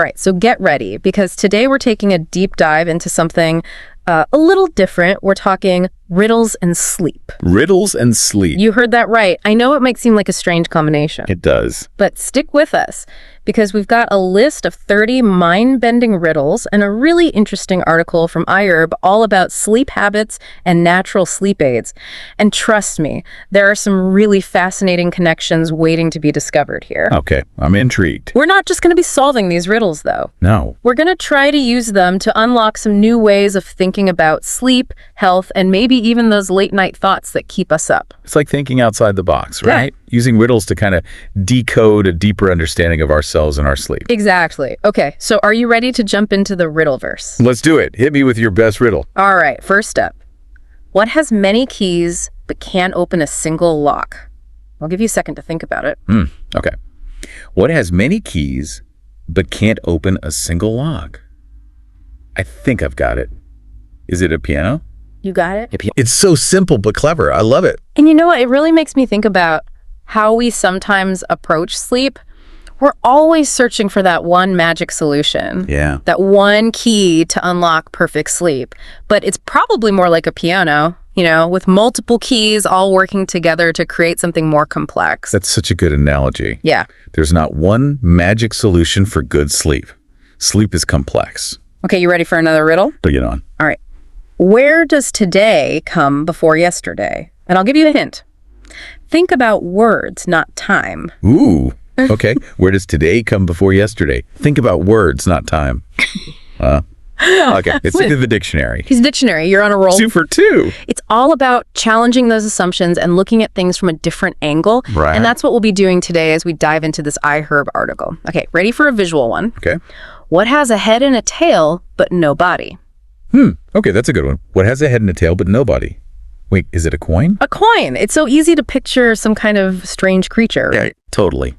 right, so get ready, because today we're taking a deep dive into something a little different. We're talking riddles and sleep. Riddles and sleep. You heard that right. I know it might seem like a strange combination. It does. But stick with us, because we've got a list of 30 mind-bending riddles and a really interesting article from iHerb all about sleep habits and natural sleep aids. And trust me, there are some really fascinating connections waiting to be discovered here. Okay, I'm intrigued. We're not just going to be solving these riddles, though. No. We're going to try to use them to unlock some new ways of thinking about sleep, health, and maybe even those late-night thoughts that keep us up. It's like thinking outside the box, right? Yeah. Using riddles to kind of decode a deeper understanding of ourselves and our sleep. Exactly. Okay, so are you ready to jump into the riddle-verse? Let's do it. Hit me with your best riddle. All right, first up. What has many keys but can't open a single lock? I'll give you a second to think about it. Okay. What has many keys but can't open a single lock? I think I've got it. Is it a piano? You got it? It's so simple but clever. I love it. And you know what? It really makes me think about how we sometimes approach sleep. We're always searching for that one magic solution. Yeah. That one key to unlock perfect sleep. But it's probably more like a piano, with multiple keys all working together to create something more complex. That's such a good analogy. Yeah. There's not one magic solution for good sleep. Sleep is complex. Okay, you ready for another riddle? Bring it on. All right. Where does today come before yesterday? And I'll give you a hint. Think about words, not time. Ooh, okay. Where does today come before yesterday? Think about words, not time. Okay, it's in the dictionary. He's a dictionary. You're on a roll. 2 for 2. It's all about challenging those assumptions and looking at things from a different angle. Right. And that's what we'll be doing today as we dive into this iHerb article. Okay, ready for a visual one? Okay. What has a head and a tail, but no body? Okay, that's a good one. What has a head and a tail, but no body? Wait, is it a coin? A coin. It's so easy to picture some kind of strange creature. Yeah, totally.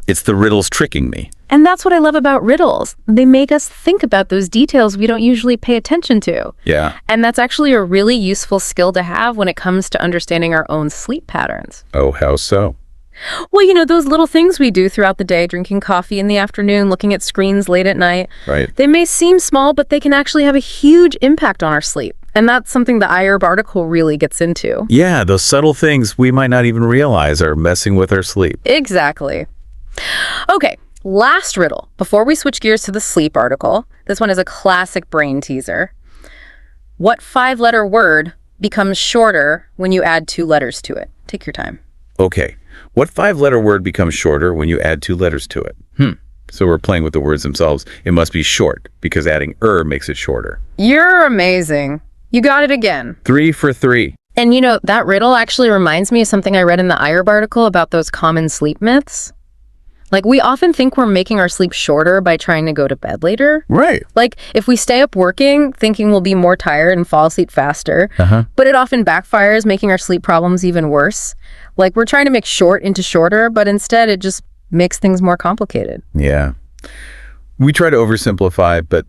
It's the riddles tricking me. And that's what I love about riddles. They make us think about those details we don't usually pay attention to. Yeah. And that's actually a really useful skill to have when it comes to understanding our own sleep patterns. Oh, how so? Well, those little things we do throughout the day, drinking coffee in the afternoon, looking at screens late at night. Right. They may seem small, but they can actually have a huge impact on our sleep. And that's something the iHerb article really gets into. Yeah, those subtle things we might not even realize are messing with our sleep. Exactly. Okay, last riddle. Before we switch gears to the sleep article, this one is a classic brain teaser. What 5-letter word becomes shorter when you add 2 letters to it? Take your time. Okay. What 5-letter word becomes shorter when you add 2 letters to it? So we're playing with the words themselves. It must be short, because adding makes it shorter. You're amazing. You got it again. 3 for 3. And that riddle actually reminds me of something I read in the iHerb article about those common sleep myths. Like, we often think we're making our sleep shorter by trying to go to bed later. Right. Like, if we stay up working, thinking we'll be more tired and fall asleep faster. But it often backfires, making our sleep problems even worse. Like, we're trying to make short into shorter, but instead it just makes things more complicated. Yeah. We try to oversimplify, but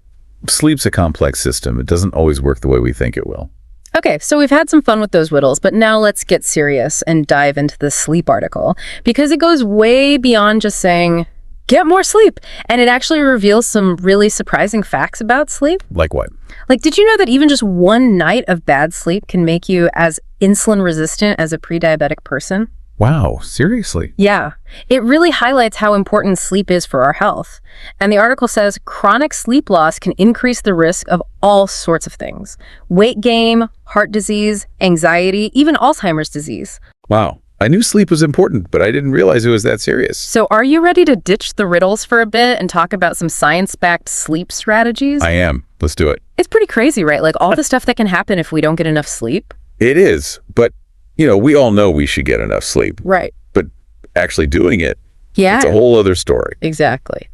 sleep's a complex system. It doesn't always work the way we think it will. Okay, so we've had some fun with those riddles, but now let's get serious and dive into the sleep article, because it goes way beyond just saying, get more sleep. And it actually reveals some really surprising facts about sleep. Like what? Like, did you know that even just one night of bad sleep can make you as insulin resistant as a pre-diabetic person? Wow, seriously? Yeah, it really highlights how important sleep is for our health. And the article says chronic sleep loss can increase the risk of all sorts of things. Weight gain, heart disease, anxiety, even Alzheimer's disease. Wow. I knew sleep was important, but I didn't realize it was that serious. So are you ready to ditch the riddles for a bit and talk about some science-backed sleep strategies? I am. Let's do it. It's pretty crazy, right? Like all the stuff that can happen if we don't get enough sleep. It is, but we all know we should get enough sleep. Right. But actually doing it, yeah, it's a whole other story. Exactly.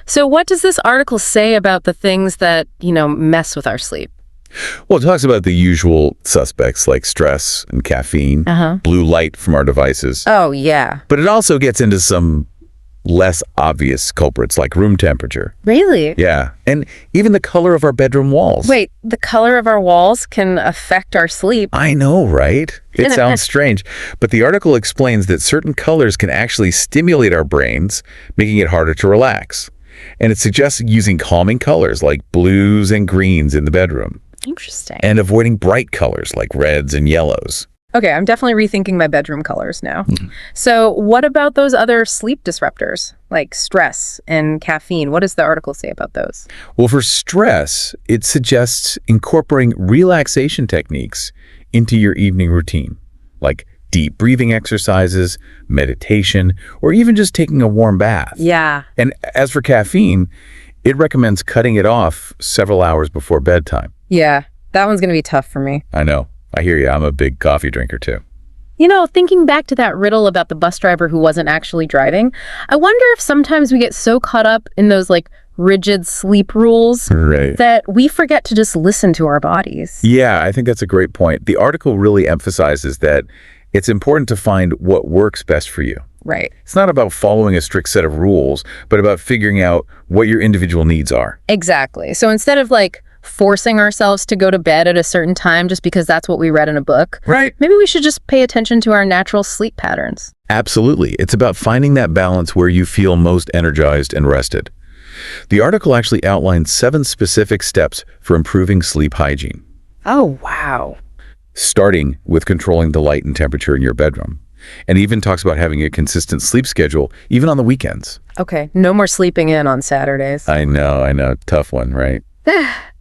So what does this article say about the things that, mess with our sleep? Well, it talks about the usual suspects like stress and caffeine, blue light from our devices. Oh, yeah. But it also gets into some less obvious culprits like room temperature. Really? Yeah. And even the color of our bedroom walls. Wait, the color of our walls can affect our sleep? I know, right? It sounds strange. But the article explains that certain colors can actually stimulate our brains, making it harder to relax. And it suggests using calming colors like blues and greens in the bedroom, Interesting. and avoiding bright colors like reds and yellows. Okay, I'm definitely rethinking my bedroom colors now. So what about those other sleep disruptors, like stress and caffeine? What does the article say about those? Well, for stress, it suggests incorporating relaxation techniques into your evening routine, like deep breathing exercises, meditation, or even just taking a warm bath. Yeah. And as for caffeine, it recommends cutting it off several hours before bedtime. Yeah, that one's going to be tough for me. I know. I hear you. I'm a big coffee drinker too. You know, thinking back to that riddle about the bus driver who wasn't actually driving, I wonder if sometimes we get so caught up in those like rigid sleep rules Right. that we forget to just listen to our bodies. Yeah, I think that's a great point. The article really emphasizes that it's important to find what works best for you. Right. It's not about following a strict set of rules, but about figuring out what your individual needs are. Exactly. So instead of like forcing ourselves to go to bed at a certain time just because that's what we read in a book, Right. maybe we should just pay attention to our natural sleep patterns. Absolutely. It's about finding that balance where you feel most energized and rested. The article actually outlines 7 specific steps for improving sleep hygiene, Oh, wow. starting with controlling the light and temperature in your bedroom, and even talks about having a consistent sleep schedule, even on the weekends. Okay, no more sleeping in on Saturdays. I know. Tough one, right?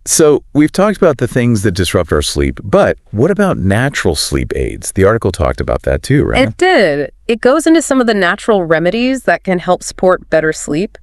So we've talked about the things that disrupt our sleep, but what about natural sleep aids? The article talked about that too, right? It did. It goes into some of the natural remedies that can help support better sleep.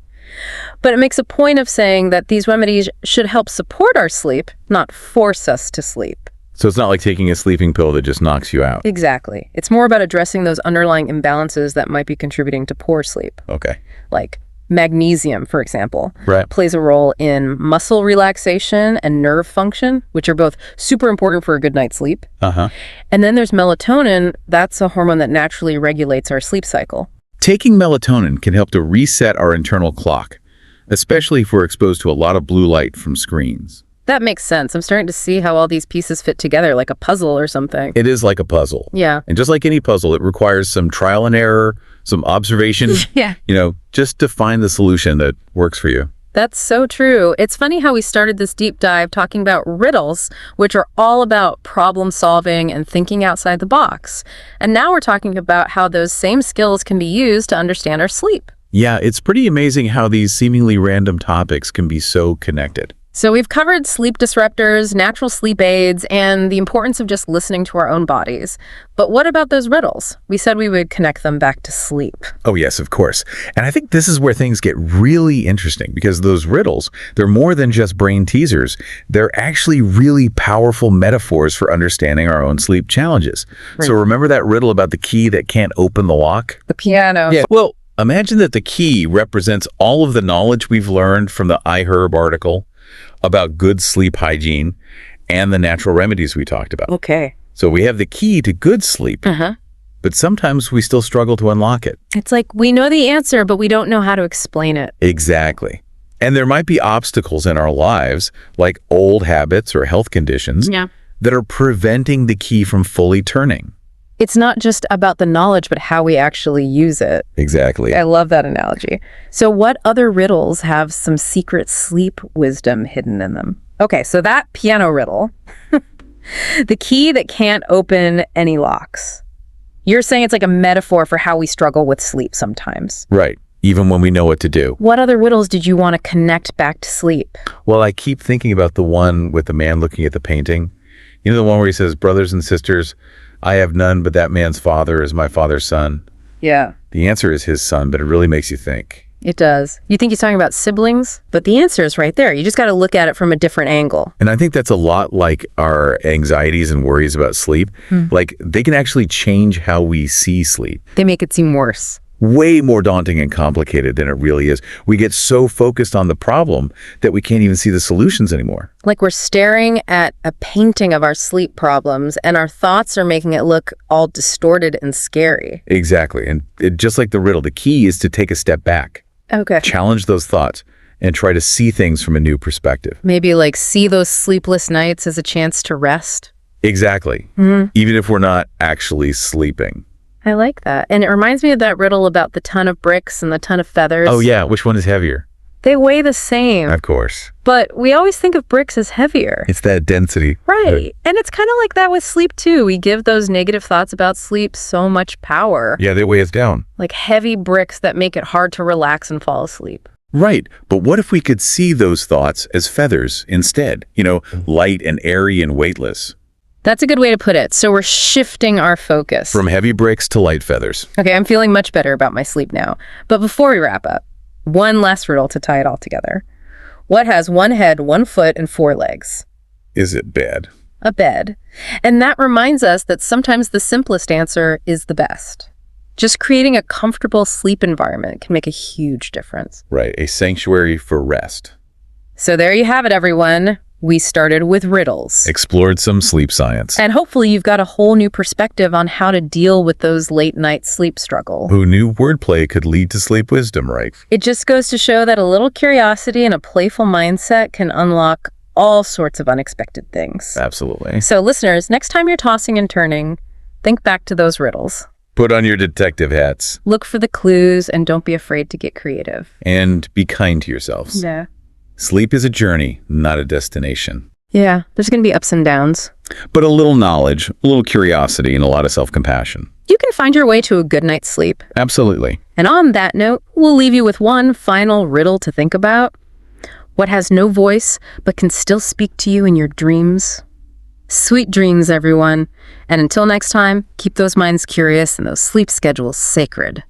But it makes a point of saying that these remedies should help support our sleep, not force us to sleep. So it's not like taking a sleeping pill that just knocks you out. Exactly. It's more about addressing those underlying imbalances that might be contributing to poor sleep. Okay. Like magnesium, for example, Right. plays a role in muscle relaxation and nerve function, which are both super important for a good night's sleep. Uh-huh. And then there's melatonin. That's a hormone that naturally regulates our sleep cycle. Taking melatonin can help to reset our internal clock, especially if we're exposed to a lot of blue light from screens. That makes sense. I'm starting to see how all these pieces fit together like a puzzle or something. It is like a puzzle. Yeah. And just like any puzzle, it requires some trial and error, some observation, Yeah. just to find the solution that works for you. That's so true. It's funny how we started this deep dive talking about riddles, which are all about problem solving and thinking outside the box. And now we're talking about how those same skills can be used to understand our sleep. Yeah, it's pretty amazing how these seemingly random topics can be so connected. So we've covered sleep disruptors, natural sleep aids, and the importance of just listening to our own bodies. But what about those riddles? We said we would connect them back to sleep. Oh, yes, of course. And I think this is where things get really interesting because those riddles, they're more than just brain teasers. They're actually really powerful metaphors for understanding our own sleep challenges. Right. So remember that riddle about the key that can't open the lock? The piano. Yeah. Well, imagine that the key represents all of the knowledge we've learned from the iHerb article about good sleep hygiene and the natural remedies we talked about. Okay. So we have the key to good sleep, but sometimes we still struggle to unlock it. It's like we know the answer, but we don't know how to explain it. Exactly. And there might be obstacles in our lives, like old habits or health conditions, that are preventing the key from fully turning. It's not just about the knowledge, but how we actually use it. Exactly. I love that analogy. So what other riddles have some secret sleep wisdom hidden in them? Okay, so that piano riddle, the key that can't open any locks. You're saying it's like a metaphor for how we struggle with sleep sometimes. Right. Even when we know what to do. What other riddles did you want to connect back to sleep? Well, I keep thinking about the one with the man looking at the painting. You know, the one where he says, brothers and sisters, I have none, but that man's father is my father's son. Yeah. The answer is his son, but it really makes you think. It does. You think he's talking about siblings? But the answer is right there. You just got to look at it from a different angle. And I think that's a lot like our anxieties and worries about sleep. Like, they can actually change how we see sleep. They make it seem worse. Way more daunting and complicated than it really is. We get so focused on the problem that we can't even see the solutions anymore. Like we're staring at a painting of our sleep problems and our thoughts are making it look all distorted and scary. Exactly. And just like the riddle, the key is to take a step back, Okay. challenge those thoughts, and try to see things from a new perspective. Maybe like see those sleepless nights as a chance to rest. Exactly. Even if we're not actually sleeping. I like that. And it reminds me of that riddle about the ton of bricks and the ton of feathers. Oh, yeah. Which one is heavier? They weigh the same, Of course. but we always think of bricks as heavier. It's that density. Right. And it's kind of like that with sleep, too. We give those negative thoughts about sleep so much power. Yeah, they weigh us down. Like heavy bricks that make it hard to relax and fall asleep. Right. But what if we could see those thoughts as feathers instead? Light and airy and weightless. That's a good way to put it. So we're shifting our focus. From heavy bricks to light feathers. Okay, I'm feeling much better about my sleep now. But before we wrap up, one last riddle to tie it all together. What has one head, 1 foot, and 4 legs? Is it bad? A bed. And that reminds us that sometimes the simplest answer is the best. Just creating a comfortable sleep environment can make a huge difference. Right. A sanctuary for rest. So there you have it, everyone. We started with riddles. Explored some sleep science. And hopefully you've got a whole new perspective on how to deal with those late night sleep struggle. Who knew wordplay could lead to sleep wisdom, right? It just goes to show that a little curiosity and a playful mindset can unlock all sorts of unexpected things. Absolutely. So listeners, next time you're tossing and turning, think back to those riddles. Put on your detective hats. Look for the clues and don't be afraid to get creative. And be kind to yourselves. Yeah. Sleep is a journey, not a destination. Yeah, there's going to be ups and downs. But a little knowledge, a little curiosity, and a lot of self-compassion. You can find your way to a good night's sleep. Absolutely. And on that note, we'll leave you with one final riddle to think about. What has no voice but can still speak to you in your dreams? Sweet dreams, everyone. And until next time, keep those minds curious and those sleep schedules sacred.